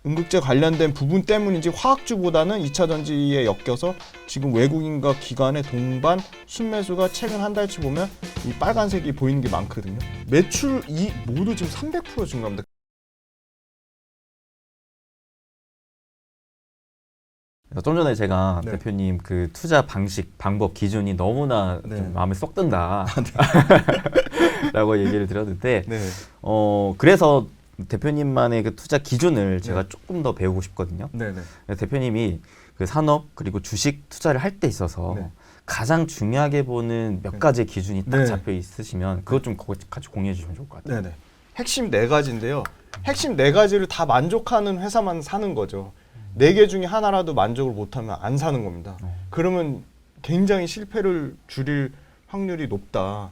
응급제 관련된 부분 때문인지 화학주보다는 2차 전지에 엮여서 지금 외국인과 기관의 동반 순매수가 최근 한 달치 보면 이 빨간색이 보이는 게 많거든요. 매출이 모두 지금 300% 증가합니다. 좀 전에 제가 네. 대표님 그 투자 방식, 방법, 기준이 너무나 네. 좀 마음에 쏙 든다 라고 얘기를 드렸는데 네. 그래서 대표님만의 그 투자 기준을 제가 조금 더 배우고 싶거든요. 네네. 대표님이 그 산업 그리고 주식 투자를 할 때 있어서 네. 가장 중요하게 보는 몇 네. 가지 기준이 딱 네. 잡혀 있으시면 그것 좀 같이 공유해 주시면 좋을 것 같아요. 네네. 핵심 4가지인데요. 핵심 4가지를 다 만족하는 회사만 사는 거죠. 4개 중에 하나라도 만족을 못하면 안 사는 겁니다. 그러면 굉장히 실패를 줄일 확률이 높다.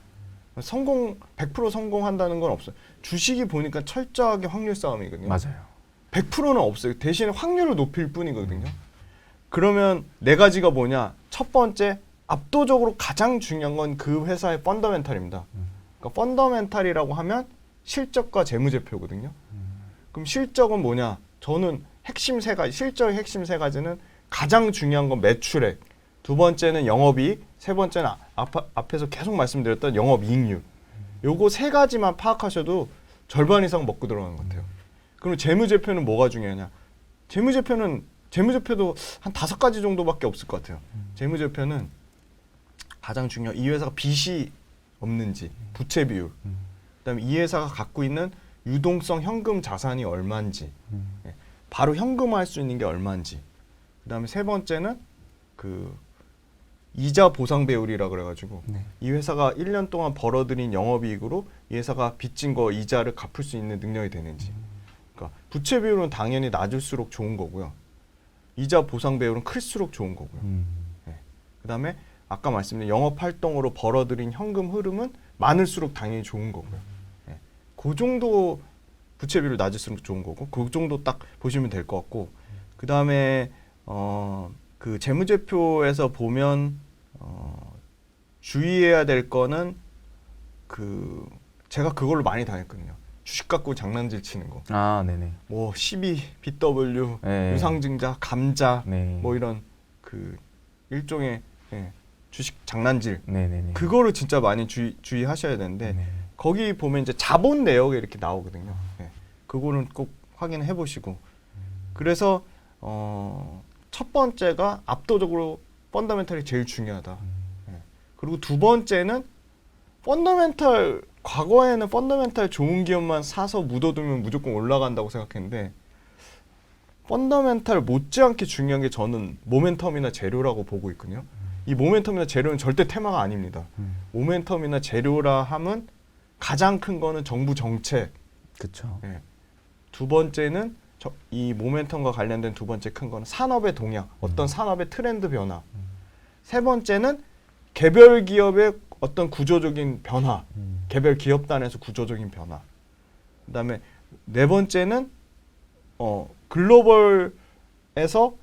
100% 성공한다는 건 없어요. 주식이 보니까 철저하게 확률 싸움이거든요. 맞아요. 100%는 없어요. 대신에 확률을 높일 뿐이거든요. 그러면 4가지가 뭐냐? 첫 번째, 압도적으로 가장 중요한 건 그 회사의 펀더멘탈입니다. 그러니까 펀더멘탈이라고 하면 실적과 재무제표거든요. 그럼 실적은 뭐냐? 저는 핵심 3가지, 실적의 핵심 3가지는 가장 중요한 건 매출액, 두 번째는 영업이익, 세 번째는 앞에서 계속 말씀드렸던 영업이익률. 요거 3가지만 파악하셔도 절반 이상 먹고 들어가는 것 같아요. 그럼 재무제표는 뭐가 중요하냐? 재무제표도 한 5가지 정도밖에 없을 것 같아요. 재무제표는 가장 중요한 이 회사가 빚이 없는지, 부채 비율, 그다음에 이 회사가 갖고 있는 유동성 현금 자산이 얼마인지, 바로 현금화할 수 있는 게 얼마인지. 그다음에 세 번째는 그 이자 보상 배율이라 그래가지고 네. 이 회사가 1년 동안 벌어들인 영업이익으로 이 회사가 빚진 거 이자를 갚을 수 있는 능력이 되는지. 그러니까 부채 비율은 당연히 낮을수록 좋은 거고요. 이자 보상 배율은 클수록 좋은 거고요. 네. 그다음에 아까 말씀드린 영업 활동으로 벌어들인 현금 흐름은 많을수록 당연히 좋은 거고요. 네. 그 정도 부채 비율 낮을수록 좋은 거고 그 정도 딱 보시면 될 것 같고 그다음에 그 재무제표에서 보면 주의해야 될 거는 그 제가 그걸로 많이 당했거든요. 주식 갖고 장난질 치는 거. 아, 네네. 뭐 12, BW, 네. 유상증자, 감자, 네. 뭐 이런 그 일종의 주식 장난질. 네네네. 그거를 진짜 많이 주의하셔야 되는데 네. 거기 보면 이제 자본 내역에 이렇게 나오거든요. 그거는 꼭 확인해 보시고. 그래서 첫 번째가 압도적으로 펀더멘탈이 제일 중요하다. 그리고 두 번째는 과거에는 펀더멘탈 좋은 기업만 사서 묻어두면 무조건 올라간다고 생각했는데 펀더멘탈 못지않게 중요한 게 저는 모멘텀이나 재료라고 보고 있거든요. 이 모멘텀이나 재료는 절대 테마가 아닙니다. 모멘텀이나 재료라 함은 가장 큰 거는 정부 정책. 그렇죠. 두 번째는 이 모멘텀과 관련된 두 번째 큰 거는 산업의 동향, 어떤 산업의 트렌드 변화. 세 번째는 개별 기업의 어떤 구조적인 변화, 개별 기업단에서 구조적인 변화. 그다음에 네 번째는 글로벌에서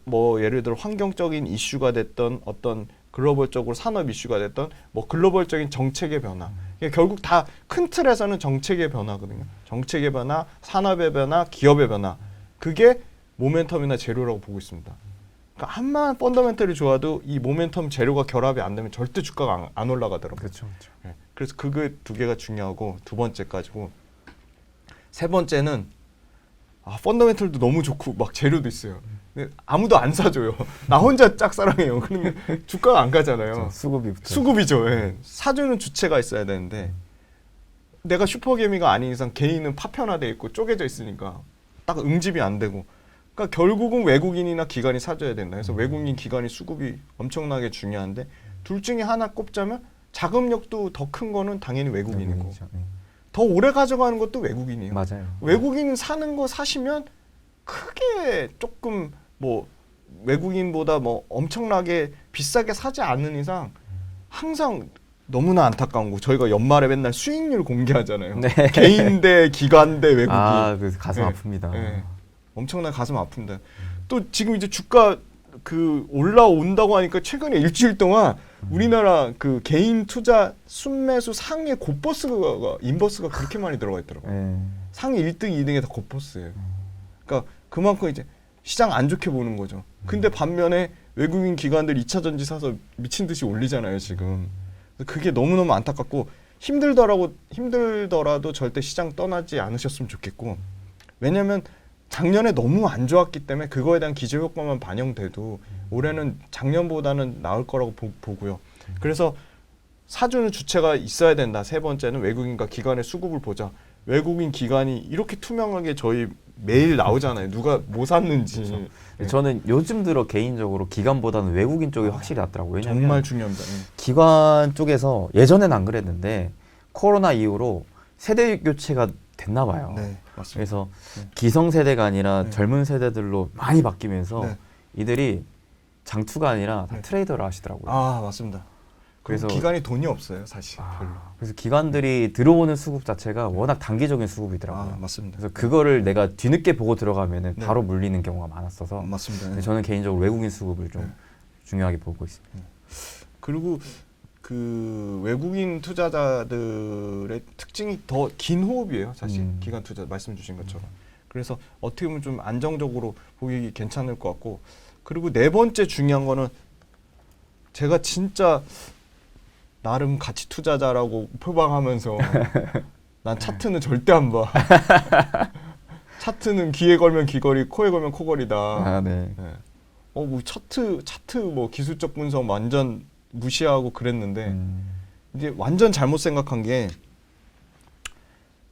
뭐 예를 들어 환경적인 이슈가 됐던 어떤 글로벌적으로 산업 이슈가 됐던 뭐 글로벌적인 정책의 변화. 결국 다 큰 틀에서는 정책의 변화거든요. 정책의 변화, 산업의 변화, 기업의 변화. 그게 모멘텀이나 재료라고 보고 있습니다. 그러니까 한만 펀더멘털이 좋아도 이 모멘텀 재료가 결합이 안 되면 절대 주가가 안 올라가더라고요. 그렇죠. 그래서 그게 두 개가 중요하고 두 번째까지고 세 번째는 펀더멘털도 너무 좋고 막 재료도 있어요. 근데 아무도 안 사줘요. 나 혼자 짝사랑해요. 그러면 주가가 안 가잖아요. 수급이부터. 수급이죠. 사주는 주체가 있어야 되는데 내가 슈퍼개미가 아닌 이상 개인은 파편화돼 있고 쪼개져 있으니까 딱 응집이 안 되고 그러니까 결국은 외국인이나 기관이 사줘야 된다. 그래서 외국인 기관이 수급이 엄청나게 중요한데 둘 중에 하나 꼽자면 자금력도 더 큰 거는 당연히 외국인이고 더 오래 가져가는 것도 외국인이에요. 맞아요. 외국인 사는 거 사시면 크게 조금 뭐 외국인보다 뭐 엄청나게 비싸게 사지 않는 이상 항상 너무나 안타까운 거 저희가 연말에 맨날 수익률 공개하잖아요. 네. 개인 대 기관 대 외국인. 그 가슴 네. 아픕니다. 엄청난 가슴 아픕니다. 또 지금 이제 주가 그 올라온다고 하니까 최근에 일주일 동안 우리나라 그 개인 투자 순매수 상위 인버스가 그렇게 많이 들어가 있더라고요. 상위 1등, 2등이 다 곧버스예요. 그러니까 그만큼 이제 시장 안 좋게 보는 거죠. 근데 반면에 외국인 기관들 2차 전지 사서 미친 듯이 올리잖아요, 지금. 그게 너무너무 안타깝고 힘들더라도 절대 시장 떠나지 않으셨으면 좋겠고, 왜냐면 작년에 너무 안 좋았기 때문에 그거에 대한 기저효과만 반영돼도 올해는 작년보다는 나을 거라고 보고요. 그래서 사주는 주체가 있어야 된다. 세 번째는 외국인과 기관의 수급을 보자. 외국인 기관이 이렇게 투명하게 저희 매일 나오잖아요. 누가 뭐 샀는지. 네. 저는 요즘 들어 개인적으로 기관보다는 외국인 쪽이 확실히 낫더라고요. 왜냐면 정말 중요합니다. 기관 쪽에서 예전엔 안 그랬는데 코로나 이후로 세대 교체가 됐나 봐요. 네, 맞습니다. 그래서 네. 기성세대가 아니라 네. 젊은 세대들로 많이 바뀌면서 네. 이들이 장투가 아니라 다 네. 트레이더를 하시더라고요. 아, 맞습니다. 그래서 그래서 기관이 돈이 없어요, 사실. 별로. 그래서 기관들이 들어오는 수급 자체가 워낙 단기적인 수급이더라고요. 맞습니다. 그래서 그거를 내가 뒤늦게 보고 들어가면은 네. 바로 물리는 경우가 많았어서 맞습니다. 근데 저는 개인적으로 외국인 수급을 좀 네. 중요하게 보고 있습니다. 그리고 그 외국인 투자자들의 특징이 더 긴 호흡이에요, 사실. 기관 투자 말씀 주신 것처럼. 그래서 어떻게 보면 좀 안정적으로 보기 괜찮을 것 같고, 그리고 네 번째 중요한 거는 제가 진짜 나름 가치 투자자라고 표방하면서 난 차트는 절대 안 봐. 차트는 귀에 걸면 귀걸이, 코에 걸면 코걸이다. 아, 네. 네. 뭐 차트 뭐 기술적 분석 완전 무시하고 그랬는데 이제 완전 잘못 생각한 게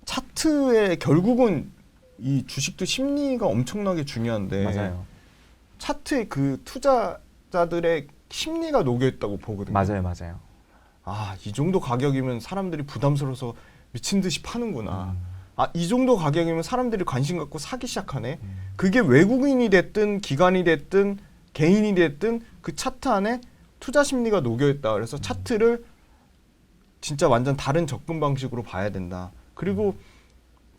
차트에 결국은 이 주식도 심리가 엄청나게 중요한데 맞아요. 차트에 그 투자자들의 심리가 녹여 있다고 보거든요. 맞아요. 이 정도 가격이면 사람들이 부담스러워서 미친 듯이 파는구나. 이 정도 가격이면 사람들이 관심 갖고 사기 시작하네. 그게 외국인이 됐든 기관이 됐든 개인이 됐든 그 차트 안에 투자 심리가 녹여 있다. 그래서 차트를 진짜 완전 다른 접근 방식으로 봐야 된다. 그리고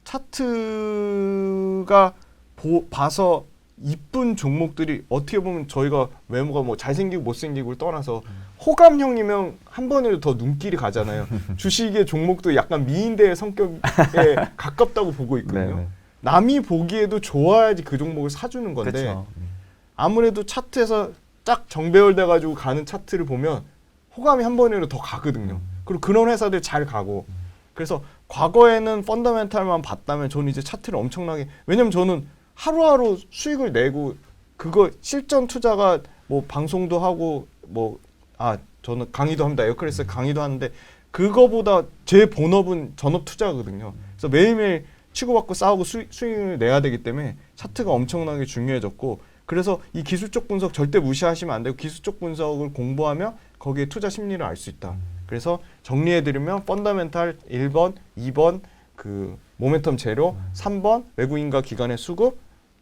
차트가 봐서 이쁜 종목들이 어떻게 보면 저희가 외모가 뭐 잘생기고 못생기고를 떠나서 호감형이면 한 번에도 더 눈길이 가잖아요. 주식의 종목도 약간 미인대의 성격에 가깝다고 보고 있거든요. 네네. 남이 보기에도 좋아야지 그 종목을 사주는 건데 그렇죠. 아무래도 차트에서 쫙 정배열돼 가지고 가는 차트를 보면 호감이 한 번에도 더 가거든요. 그리고 그런 회사들 잘 가고. 그래서 과거에는 펀더멘탈만 봤다면 저는 이제 차트를 엄청나게, 왜냐면 저는 하루하루 수익을 내고 그거 실전 투자가 뭐 방송도 하고 저는 강의도 합니다. 에어클래스 강의도 하는데 그거보다 제 본업은 전업 투자거든요. 그래서 매일매일 치고받고 싸우고 수익을 내야 되기 때문에 차트가 엄청나게 중요해졌고, 그래서 이 기술적 분석 절대 무시하시면 안 되고 기술적 분석을 공부하며 거기에 투자 심리를 알 수 있다. 그래서 정리해드리면 펀더멘탈 1번, 2번 그 모멘텀 제로, 3번 외국인과 기관의 수급,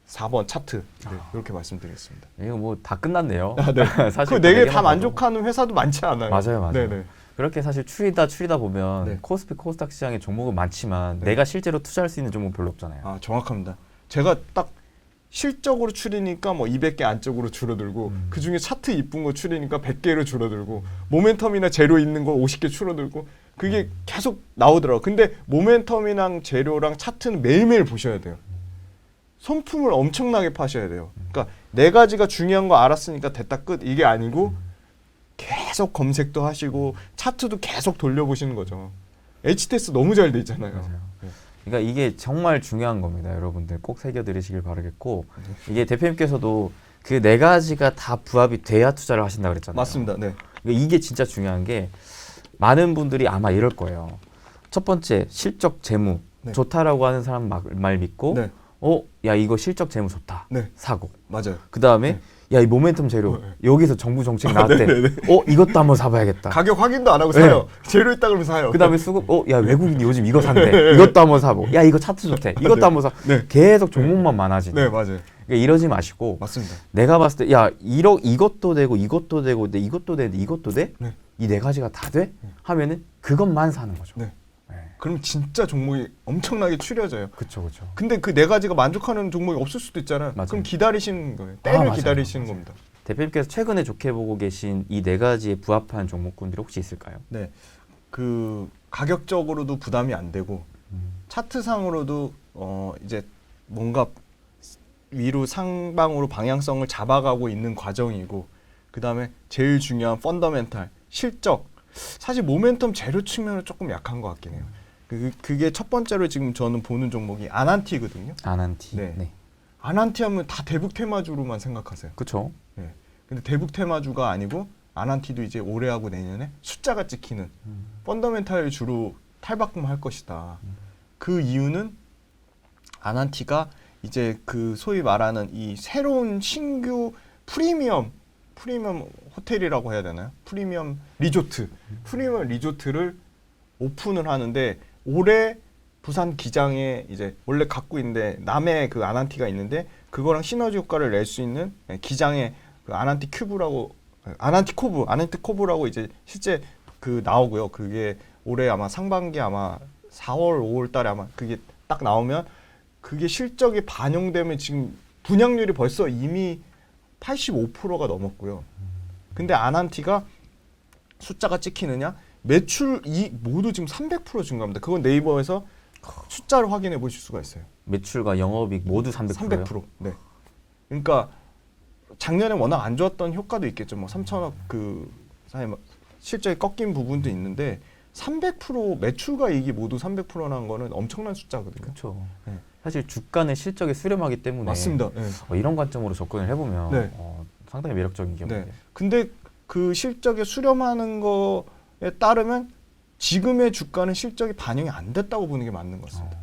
4번 차트. 네, 이렇게 말씀드리겠습니다. 이거 뭐 다 끝났네요. 네. 사실 그 네 개 다 얘기만 만족하는 회사도 많지 않아요. 맞아요. 네네. 그렇게 사실 추리다 보면 네. 코스피 코스닥 시장에 종목은 많지만 네. 내가 실제로 투자할 수 있는 종목은 별로 없잖아요. 정확합니다. 제가 딱 실적으로 추리니까 뭐 200개 안쪽으로 줄어들고 그 중에 차트 이쁜 거 추리니까 100개로 줄어들고 모멘텀이나 재료 있는 거 50개 줄어들고 그게 계속 나오더라고요. 근데 모멘텀이랑 재료랑 차트는 매일매일 보셔야 돼요. 손품을 엄청나게 파셔야 돼요. 그러니까 네 가지가 중요한 거 알았으니까 됐다 끝 이게 아니고 계속 검색도 하시고 차트도 계속 돌려보시는 거죠. HTS 너무 잘 돼 있잖아요. 맞아요. 네. 그러니까 이게 정말 중요한 겁니다. 여러분들 꼭 새겨들으시길 바라겠고 이게 대표님께서도 그 네 가지가 다 부합이 돼야 투자를 하신다고 그랬잖아요. 맞습니다. 네. 그러니까 이게 진짜 중요한 게 많은 분들이 아마 이럴 거예요. 첫 번째 실적 재무 네. 좋다라고 하는 사람 말 믿고 네. 야 이거 실적 재무 좋다 네. 사고 맞아요. 그 다음에 야 이 모멘텀 재료 여기서 정부 정책 나왔대 이것도 한번 사봐야겠다 가격 확인도 안 하고 사요. 재료 있다 그러면 사요. 그 다음에 수급 야 외국인이 요즘 이거 산대 이것도 한번 사고 야 이거 차트 좋대 이것도 네. 한번 사 네. 계속 종목만 많아지네 네, 맞아요. 그러니까 이러지 마시고 맞습니다. 내가 봤을 때 야 이것도 되고 이것도 되고 근데 이것도 되는데 이것도 돼? 네. 이 네 가지가 다 돼? 하면은 그것만 사는 거죠. 네. 네. 그럼 진짜 종목이 엄청나게 추려져요. 그쵸. 근데 그 네 가지가 만족하는 종목이 없을 수도 있잖아요. 맞아요. 그럼 기다리시는 거예요. 때를 맞아요. 기다리시는 맞아요. 겁니다. 대표님께서 최근에 좋게 보고 계신 이 네 가지에 부합한 종목군들이 혹시 있을까요? 네. 그 가격적으로도 부담이 안 되고 차트상으로도 이제 뭔가 위로 상방으로 방향성을 잡아가고 있는 과정이고, 그 다음에 제일 중요한 펀더멘탈 실적, 사실 모멘텀 재료 측면은 조금 약한 것 같긴 해요. 그게 첫 번째로 지금 저는 보는 종목이 아난티거든요. 아난티. 네. 네. 아난티 하면 다 대북 테마주로만 생각하세요. 그렇죠. 네. 근데 대북 테마주가 아니고 아난티도 이제 올해하고 내년에 숫자가 찍히는 펀더멘탈 주로 탈바꿈할 것이다. 그 이유는 아난티가 이제 그 소위 말하는 이 새로운 신규 프리미엄 호텔이라고 해야 되나요? 프리미엄 리조트를 오픈을 하는데, 올해 부산 기장에 이제 원래 갖고 있는데 남해 그 아난티가 있는데 그거랑 시너지 효과를 낼 수 있는 기장에 그 아난티 코브라고 이제 실제 그 나오고요. 그게 올해 아마 상반기 아마 4월 5월 달에 아마 그게 딱 나오면 그게 실적이 반영되면 지금 분양률이 벌써 이미 85%가 넘었고요. 근데 아난티가 숫자가 찍히느냐? 매출이 모두 지금 300% 증가합니다. 그건 네이버에서 숫자를 확인해 보실 수가 있어요. 매출과 영업이익 모두 300%요? 300%. 네. 그러니까 작년에 워낙 안 좋았던 효과도 있겠죠. 뭐 3천억 그 사이 실적이 꺾인 부분도 있는데 300% 매출과 이익이 모두 300%라는 거는 엄청난 숫자거든요. 그렇죠. 네. 사실 주가는 실적이 수렴하기 때문에 맞습니다. 네. 이런 관점으로 접근을 해보면 네. 상당히 매력적인 기업인데. 네. 근데 그 실적에 수렴하는 거에 따르면 지금의 주가는 실적이 반영이 안 됐다고 보는 게 맞는 것 같습니다.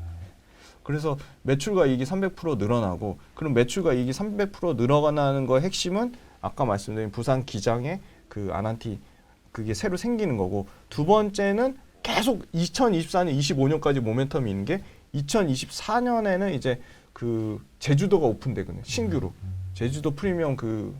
그래서 매출과 이익이 300% 늘어나고, 그럼 매출과 이익이 300% 늘어나는 거의 핵심은 아까 말씀드린 부산 기장에 그 아난티 그게 새로 생기는 거고, 두 번째는 계속 2024년, 25년까지 모멘텀이 있는 게 2024년에는 이제 그 제주도가 오픈되거든요. 신규로. 제주도 프리미엄 그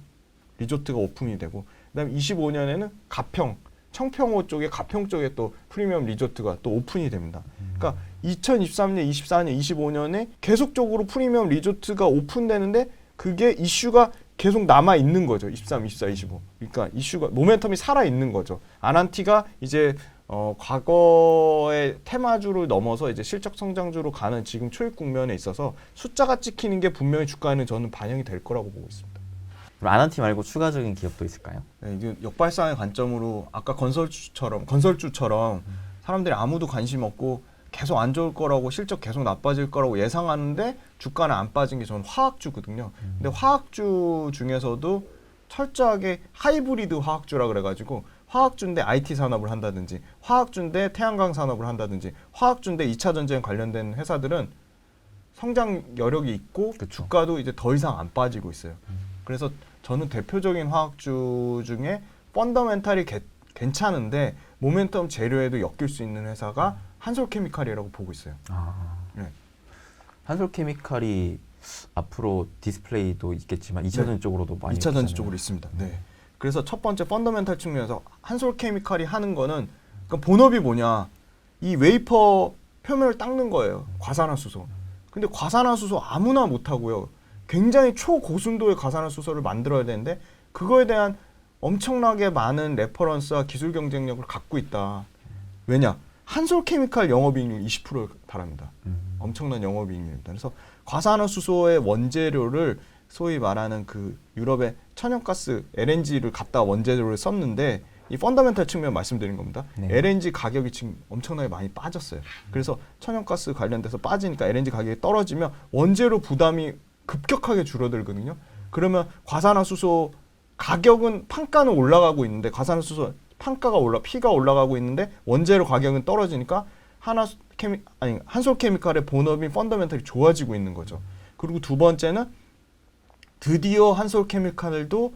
리조트가 오픈이 되고, 그다음에 25년에는 가평, 청평호 쪽에 가평 쪽에 또 프리미엄 리조트가 또 오픈이 됩니다. 그러니까 2023년, 24년, 25년에 계속적으로 프리미엄 리조트가 오픈되는데 그게 이슈가 계속 남아 있는 거죠. 23, 24, 25. 그러니까 이슈가 모멘텀이 살아 있는 거죠. 아난티가 이제 과거의 테마주를 넘어서 이제 실적 성장주로 가는 지금 초입 국면에 있어서 숫자가 찍히는 게 분명히 주가에는 저는 반영이 될 거라고 보고 있습니다. 그럼 아난티 말고 추가적인 기업도 있을까요? 네, 이게 역발상의 관점으로 아까 건설주처럼 사람들이 아무도 관심 없고 계속 안 좋을 거라고, 실적 계속 나빠질 거라고 예상하는데 주가는 안 빠진 게 저는 화학주거든요. 근데 화학주 중에서도 철저하게 하이브리드 화학주라 그래가지고 화학주인데 IT 산업을 한다든지, 화학주인데 태양광 산업을 한다든지, 화학주인데 2차 전쟁 관련된 회사들은 성장 여력이 있고 그쵸. 주가도 이제 더 이상 안 빠지고 있어요. 그래서 저는 대표적인 화학주 중에 펀더멘탈이 괜찮은데 모멘텀 재료에도 엮일 수 있는 회사가 한솔케미칼이라고 보고 있어요. 네. 한솔케미칼이 앞으로 디스플레이도 있겠지만 2차전지 쪽으로도 많이 2차 전지 있잖아요. 쪽으로 있습니다. 네. 그래서 첫 번째 펀더멘탈 측면에서 한솔케미칼이 하는 거는, 그러니까 본업이 뭐냐, 이 웨이퍼 표면을 닦는 거예요. 과산화수소. 근데 과산화수소 아무나 못 하고요. 굉장히 초고순도의 과산화수소를 만들어야 되는데 그거에 대한 엄청나게 많은 레퍼런스와 기술 경쟁력을 갖고 있다. 왜냐? 한솔케미칼 영업이익률 20%를 달합니다. 엄청난 영업이익률입니다. 그래서 과산화수소의 원재료를 소위 말하는 그 유럽의 천연가스 LNG를 갖다 원재료를 썼는데, 이 펀더멘탈 측면 말씀드린 겁니다. 네. LNG 가격이 지금 엄청나게 많이 빠졌어요. 그래서 천연가스 관련돼서 빠지니까 LNG 가격이 떨어지면 원재료 부담이 급격하게 줄어들거든요. 그러면 과산화수소 가격은, 판가는 올라가고 있는데, 과산화수소 판가가 피가 올라가고 있는데 원재료 가격은 떨어지니까 한솔케미칼의 본업인 펀더멘털이 좋아지고 있는 거죠. 그리고 두 번째는 드디어 한솔케미칼도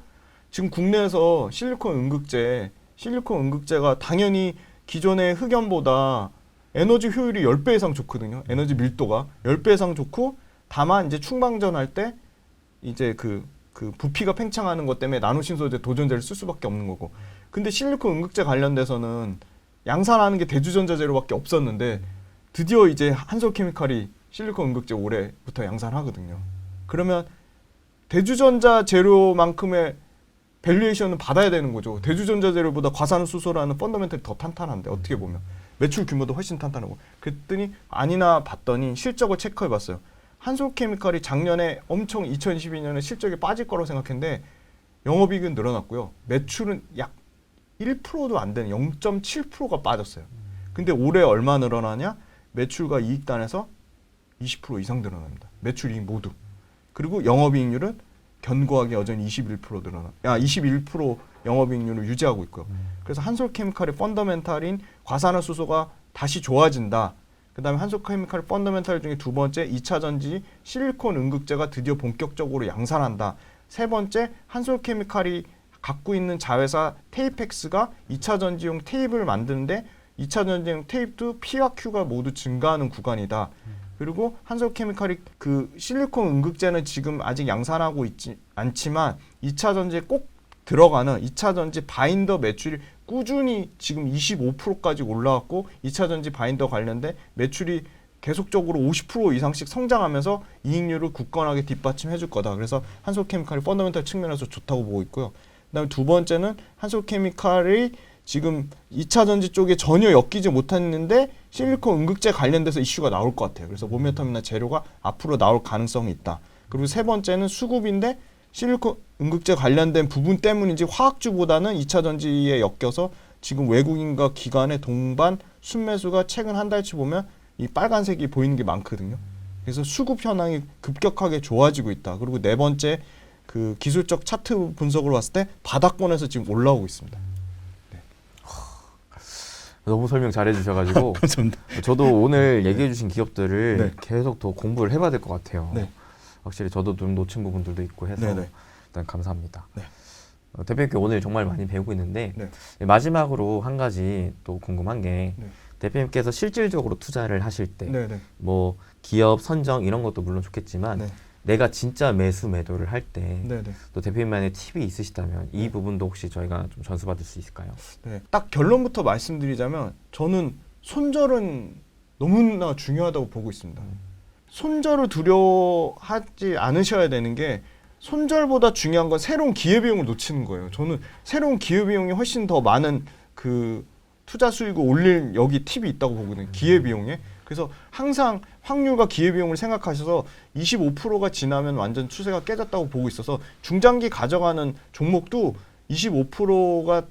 지금 국내에서 실리콘 응급제가 당연히 기존의 흑연보다 에너지 효율이 10배 이상 좋거든요. 에너지 밀도가 10배 이상 좋고, 다만 이제 충방전할 때 이제 그 부피가 팽창하는 것 때문에 나노신소재 도전제를 쓸 수밖에 없는 거고. 근데 실리콘 응급제 관련돼서는 양산하는 게 대주전자 재료밖에 없었는데 드디어 이제 한솔케미칼이 실리콘 응급제 올해부터 양산하거든요. 그러면 대주전자 재료만큼의 밸류에이션은 받아야 되는 거죠. 대주전자 재료보다 과산화수소라는 펀더멘털이 더 탄탄한데, 어떻게 보면 매출 규모도 훨씬 탄탄하고. 그랬더니 아니나 봤더니 실적을 체크해봤어요. 한솔케미칼이 작년에 엄청 2022년에 실적이 빠질 거라고 생각했는데 영업이익은 늘어났고요. 매출은 약 1%도 안 되는 0.7%가 빠졌어요. 근데 올해 얼마 늘어나냐? 매출과 이익단에서 20% 이상 늘어납니다. 매출 이익 모두. 그리고 영업이익률은 견고하게 여전히 21% 영업이익률을 유지하고 있고요. 그래서 한솔케미칼의 펀더멘탈인 과산화수소가 다시 좋아진다. 그다음에 한솔케미칼의 펀더멘탈 중에 두 번째 2차 전지 실리콘 응급제가 드디어 본격적으로 양산한다. 세 번째 한솔케미칼이 갖고 있는 자회사 테이펙스가 2차 전지용 테이프를 만드는데 2차 전지용 테이프도 P와 Q가 모두 증가하는 구간이다. 그리고 한솔케미칼이 그 실리콘 응급제는 지금 아직 양산하고 있지 않지만 2차 전지에 꼭 들어가는 2차 전지 바인더 매출이 꾸준히 지금 25%까지 올라왔고 2차 전지 바인더 관련된 매출이 계속적으로 50% 이상씩 성장하면서 이익률을 굳건하게 뒷받침해 줄 거다. 그래서 한솔케미칼이 펀더멘탈 측면에서 좋다고 보고 있고요. 그다음에 두 번째는 한솔케미칼이 지금 2차 전지 쪽에 전혀 엮이지 못했는데 실리콘 응급제 관련돼서 이슈가 나올 것 같아요. 그래서 모멘텀이나 재료가 앞으로 나올 가능성이 있다. 그리고 세 번째는 수급인데 실리콘 응급제 관련된 부분 때문인지 화학주보다는 2차 전지에 엮여서 지금 외국인과 기관의 동반 순매수가 최근 한 달치 보면 이 빨간색이 보이는 게 많거든요. 그래서 수급 현황이 급격하게 좋아지고 있다. 그리고 네 번째 그 기술적 차트 분석으로 봤을 때 바닥권에서 지금 올라오고 있습니다. 너무 설명 잘해 주셔가지고 감사합니다. 저도 오늘 얘기해 주신 기업들을 네. 계속 더 공부를 해봐야 될 것 같아요. 네. 확실히 저도 좀 놓친 부분들도 있고 해서 네네. 일단 감사합니다. 네. 대표님께 오늘 정말 많이 배우고 있는데 네. 마지막으로 한 가지 또 궁금한 게 네. 대표님께서 실질적으로 투자를 하실 때 네네. 뭐 기업 선정 이런 것도 물론 좋겠지만 네. 내가 진짜 매도를 할 때 또 네네. 대표님만의 팁이 있으시다면 이 부분도 혹시 저희가 좀 전수받을 수 있을까요? 네. 딱 결론부터 말씀드리자면 저는 손절은 너무나 중요하다고 보고 있습니다. 손절을 두려워하지 않으셔야 되는 게 손절보다 중요한 건 새로운 기회비용을 놓치는 거예요. 저는 새로운 기회비용이 훨씬 더 많은 그 투자 수익을 올릴 여기 팁이 있다고 보거든요. 기회비용에. 그래서 항상 확률과 기회비용을 생각하셔서 25%가 지나면 완전 추세가 깨졌다고 보고 있어서 중장기 가져가는 종목도 25%가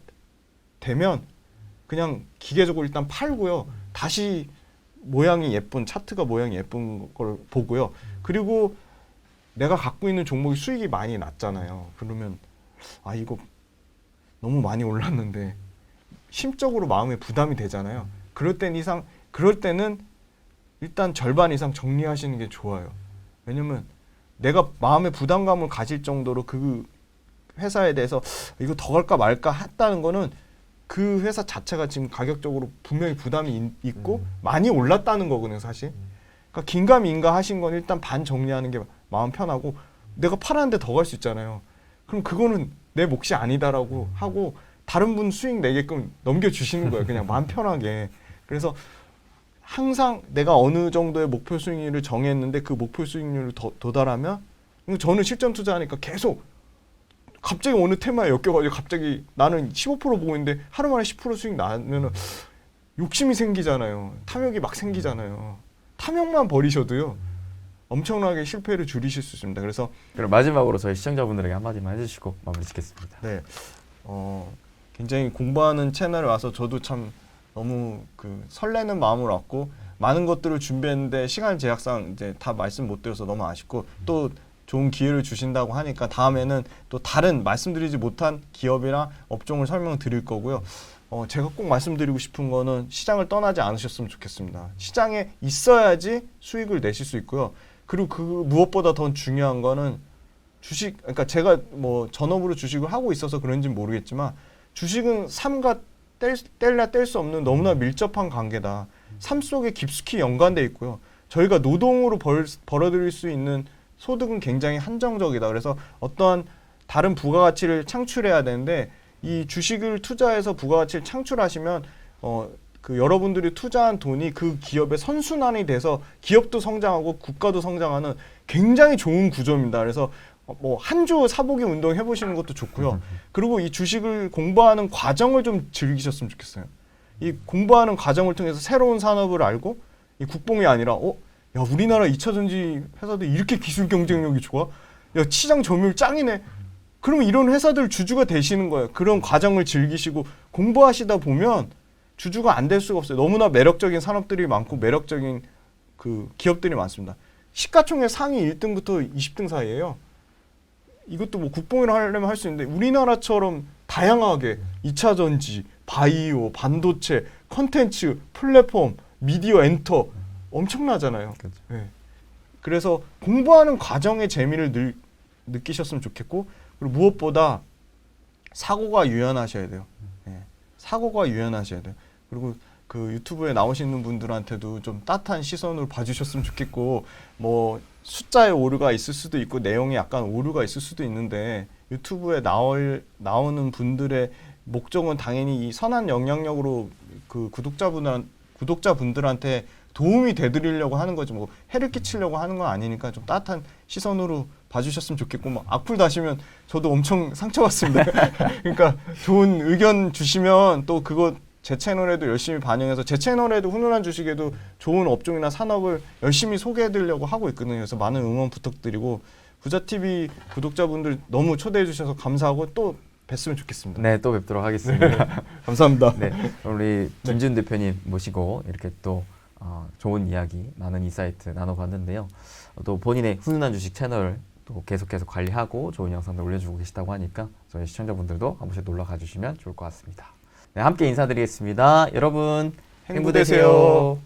되면 그냥 기계적으로 일단 팔고요. 다시 모양이 예쁜 차트가 모양이 예쁜 걸 보고요. 그리고 내가 갖고 있는 종목이 수익이 많이 났잖아요. 그러면 아 이거 너무 많이 올랐는데 심적으로 마음에 부담이 되잖아요. 그럴 때는 일단 절반 이상 정리하시는 게 좋아요. 왜냐면 내가 마음의 부담감을 가질 정도로 그 회사에 대해서 이거 더 갈까 말까 했다는 거는 그 회사 자체가 지금 가격적으로 분명히 부담이 있고 많이 올랐다는 거거든요, 사실. 그러니까 긴가민가 하신 건 일단 반 정리하는 게 마음 편하고 내가 팔았는데 더 갈 수 있잖아요. 그럼 그거는 내 몫이 아니다라고 하고 다른 분 수익 내게끔 넘겨주시는 거예요. 그냥 마음 편하게. 그래서 항상 내가 어느 정도의 목표 수익률을 정했는데 그 목표 수익률을 도달하면 저는 실전 투자하니까 계속 갑자기 어느 테마에 엮여가지고 갑자기 나는 15% 보고 있는데 하루 만에 10% 수익 나면은 욕심이 생기잖아요. 탐욕이 막 생기잖아요. 탐욕만 버리셔도요 엄청나게 실패를 줄이실 수 있습니다. 그래서 그럼 마지막으로 저희 시청자분들에게 한마디만 해주시고 마무리 짓겠습니다. 네, 굉장히 공부하는 채널에 와서 저도 참 너무 그 설레는 마음을 갖고 많은 것들을 준비했는데 시간 제약상 이제 다 말씀 못 드려서 너무 아쉽고 또 좋은 기회를 주신다고 하니까 다음에는 또 다른 말씀드리지 못한 기업이나 업종을 설명드릴 거고요. 제가 꼭 말씀드리고 싶은 거는 시장을 떠나지 않으셨으면 좋겠습니다. 시장에 있어야지 수익을 내실 수 있고요. 그리고 그 무엇보다 더 중요한 거는 주식, 그러니까 제가 뭐 전업으로 주식을 하고 있어서 그런지는 모르겠지만 주식은 삶과 뗄래야 뗄 수 없는 너무나 밀접한 관계다. 삶 속에 깊숙이 연관돼 있고요. 저희가 노동으로 벌어들일 수 있는 소득은 굉장히 한정적이다. 그래서 어떠한 다른 부가가치를 창출해야 되는데 이 주식을 투자해서 부가가치를 창출하시면 그 여러분들이 투자한 돈이 그 기업의 선순환이 돼서 기업도 성장하고 국가도 성장하는 굉장히 좋은 구조입니다. 그래서 뭐 한 주 사보기 운동 해보시는 것도 좋고요. 그리고 이 주식을 공부하는 과정을 좀 즐기셨으면 좋겠어요. 이 공부하는 과정을 통해서 새로운 산업을 알고 이 국뽕이 아니라 야 우리나라 2차 전지 회사들 이렇게 기술 경쟁력이 좋아? 야 시장 점유율 짱이네. 그러면 이런 회사들 주주가 되시는 거예요. 그런 과정을 즐기시고 공부하시다 보면 주주가 안 될 수가 없어요. 너무나 매력적인 산업들이 많고 매력적인 그 기업들이 많습니다. 시가총액 상위 1등부터 20등 사이에요. 이것도 뭐 국뽕이라 하려면 할 수 있는데 우리나라처럼 다양하게 2차 전지, 바이오, 반도체, 컨텐츠, 플랫폼, 미디어, 엔터 엄청나잖아요. 그렇죠. 네. 그래서 공부하는 과정의 재미를 느끼셨으면 좋겠고 그리고 무엇보다 사고가 유연하셔야 돼요. 네. 사고가 유연하셔야 돼요. 그리고 그 유튜브에 나오시는 분들한테도 좀 따뜻한 시선으로 봐주셨으면 좋겠고 뭐 숫자에 오류가 있을 수도 있고 내용에 약간 오류가 있을 수도 있는데 유튜브에 나오는 분들의 목적은 당연히 이 선한 영향력으로 그 구독자분들한테 도움이 되드리려고 하는 거지 뭐 해를 끼치려고 하는 건 아니니까 좀 따뜻한 시선으로 봐주셨으면 좋겠고 뭐 악플 다시면 저도 엄청 상처받습니다. 그러니까 좋은 의견 주시면 또 그거 제 채널에도 열심히 반영해서 제 채널에도 훈훈한 주식에도 좋은 업종이나 산업을 열심히 소개해드리려고 하고 있거든요. 그래서 많은 응원 부탁드리고 부자TV 구독자분들 너무 초대해 주셔서 감사하고 또 뵀으면 좋겠습니다. 네, 또 뵙도록 하겠습니다. 네, 감사합니다. 네, 우리 김준 대표님 모시고 이렇게 또 좋은 이야기, 많은 인사이트 나눠봤는데요. 또 본인의 훈훈한 주식 채널 또 계속해서 관리하고 좋은 영상들 올려주고 계시다고 하니까 저희 시청자분들도 한 번씩 놀러 가주시면 좋을 것 같습니다. 네, 함께 인사드리겠습니다. 여러분 행복되세요.